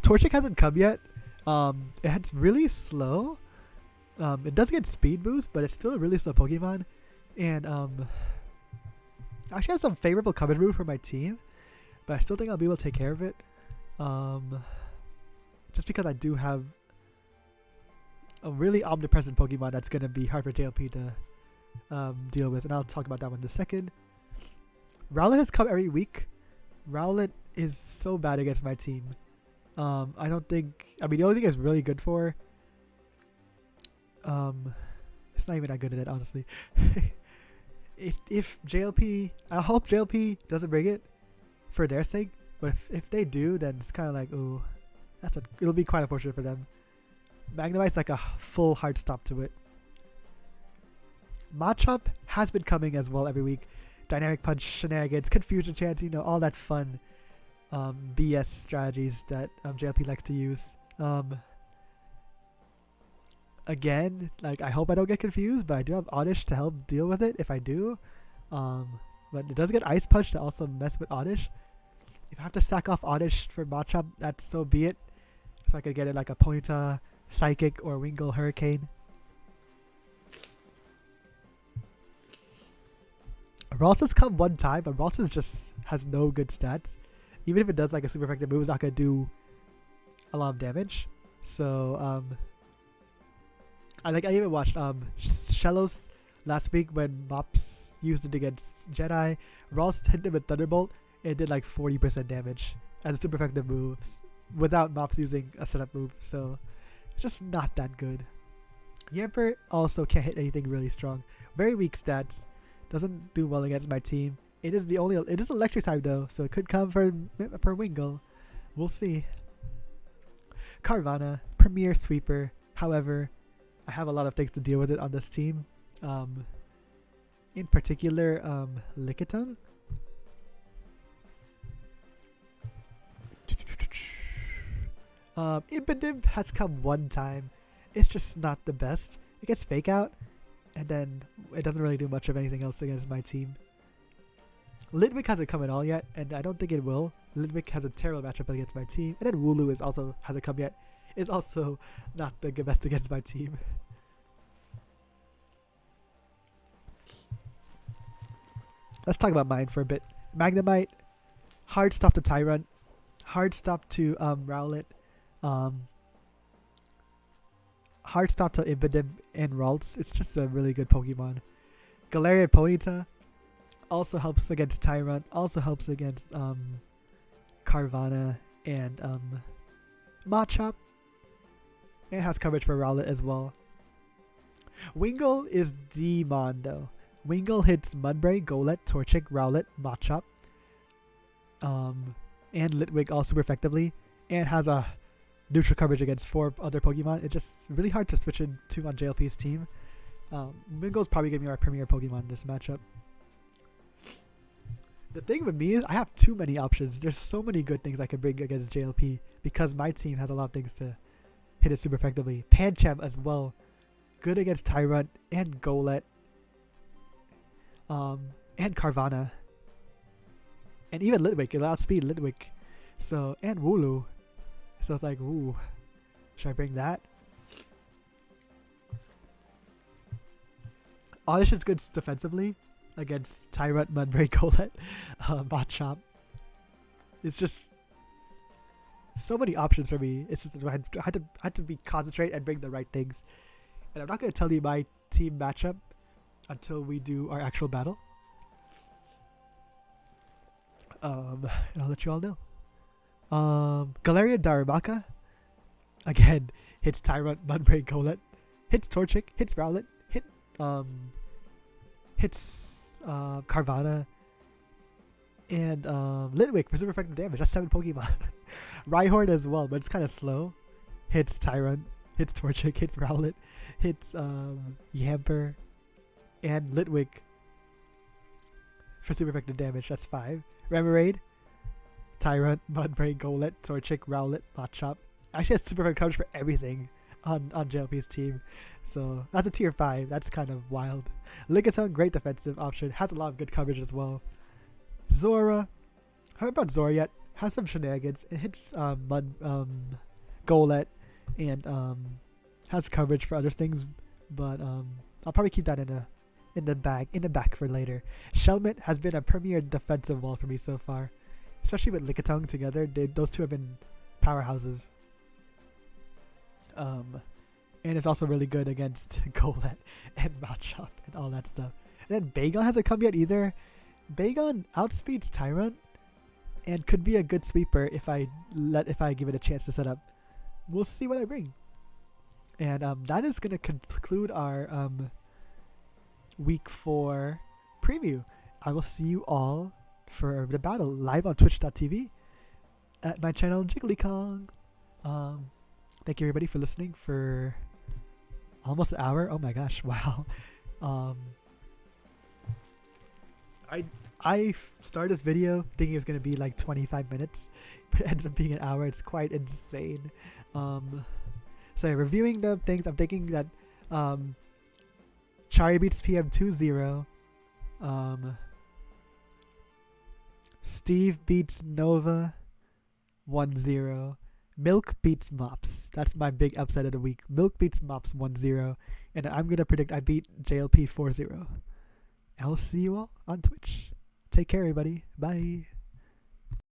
Torchic hasn't come yet. It's really slow. It does get speed boost, but it's still a really slow Pokemon. And I actually have some favorable coverage move for my team, but I still think I'll be able to take care of it. Just because I do have a really omnipresent Pokemon that's going to be hard for JLP to deal with, and I'll talk about that one in a second. Rowlet has come every week. Rowlet is so bad against my team. I don't think... I mean, the only thing it's really good for... it's not even that good at it, honestly. if JLP... I hope JLP doesn't bring it for their sake, but if they do, then it's kind of like, ooh, it'll be quite unfortunate for them. Magnemite's like a full hard stop to it. Machop has been coming as well every week. dynamic punch shenanigans, confusion chance, you know, all that fun BS strategies that JLP likes to use. Again, like, I hope I don't get confused, but I do have Oddish to help deal with it if I do. But it does get Ice Punch to also mess with Oddish. If I have to sack off Oddish for Machop, that's so be it. So I could get it like a Ponyta, Psychic, or Wingull Hurricane. Ross has come one time, but Ross just has no good stats. Even if it does like a super effective move, it's not gonna do a lot of damage. So I even watched Shellos last week when Mops used it against Jedi. Ross hit him with Thunderbolt. It did like 40% damage as a super effective move without Mops using a setup move. So it's just not that good. Yamper also can't hit anything really strong. Very weak stats. Doesn't do well against my team. It is electric type though, so it could come for Wingull. We'll see. Carvanha, Premier Sweeper. However, I have a lot of things to deal with it on this team. In particular, Lickitung. Impidimp has come one time. It's just not the best. It gets Fake Out, and then it doesn't really do much of anything else against my team. Litwick hasn't come at all yet, and I don't think it will. Litwick has a terrible matchup against my team, and then Wooloo hasn't come yet. Is also not the best against my team. Let's talk about mine for a bit. Magnemite, hard stop to Tyrunt, hard stop to Rowlet, hard stop to Impidimp and Ralts. It's just a really good Pokemon. Galarian Ponyta also helps against Tyrunt, also helps against Carvanha and Machop, and has coverage for Rowlet as well. Wingull is the Mondo. Wingull hits Mudbray, Golett, Torchic, Rowlet, Machop, and Litwick all super effectively, and has a neutral coverage against 4 other Pokemon. It's just really hard to switch into on JLP's team. Wingull's probably going to be our premier Pokemon in this matchup. The thing with me is I have too many options. There's so many good things I can bring against JLP because my team has a lot of things to hit it super effectively. Pancham as well. Good against Tyrunt and Golett. And Carvanha. And even Litwick. It outspeed Litwick. So, and Wooloo. So it's like, ooh. Should I bring that? Oddish is good defensively against Tyrunt, Mudbray, Golett, Machop. It's just so many options for me. It's just I had to be concentrate and bring the right things. And I'm not going to tell you my team matchup until we do our actual battle. And I'll let you all know. Galarian Darumaka again hits Tyrunt, Mudbray, Golett, hits Torchic, hits Rowlet, hits Carvanha, and Litwick for super effective damage. That's 7 Pokemon. Rhyhorn as well, but it's kind of slow. Hits Tyrunt, hits Torchic, hits Rowlet, hits Yamper, and Litwick for super effective damage. That's 5. Remoraid, Tyrunt, Mudbray, Golett, Torchic, Rowlet, Machop. Actually has super effective coverage for everything on JLP's team. So that's a tier 5. That's kind of wild. Lickitung, great defensive option. Has a lot of good coverage as well. Zora. Haven't about Zora yet. Has some shenanigans. It hits Golett and has coverage for other things. But I'll probably keep that in the back for later. Shelmet has been a premier defensive wall for me so far. Especially with Lickitung together. Those two have been powerhouses. And it's also really good against Golett and Machop and all that stuff. And then Bagon hasn't come yet either. Bagon outspeeds Tyrunt and could be a good sweeper if I give it a chance to set up. We'll see what I bring. And that is gonna conclude our week 4 preview. I will see you all for the battle live on twitch.tv at my channel Jiggly Kong. Thank you everybody for listening for almost an hour. Oh my gosh, wow. I started this video thinking it was gonna be like 25 minutes, but it ended up being an hour. It's quite insane. So reviewing the things, I'm thinking that Chari beats PM 2-0. Steve beats Nova 1-0. Milk beats Mops. That's my big upset of the week. Milk beats Mops 1-0. And I'm going to predict I beat JLP 4-0. I'll see you all on Twitch. Take care, everybody. Bye.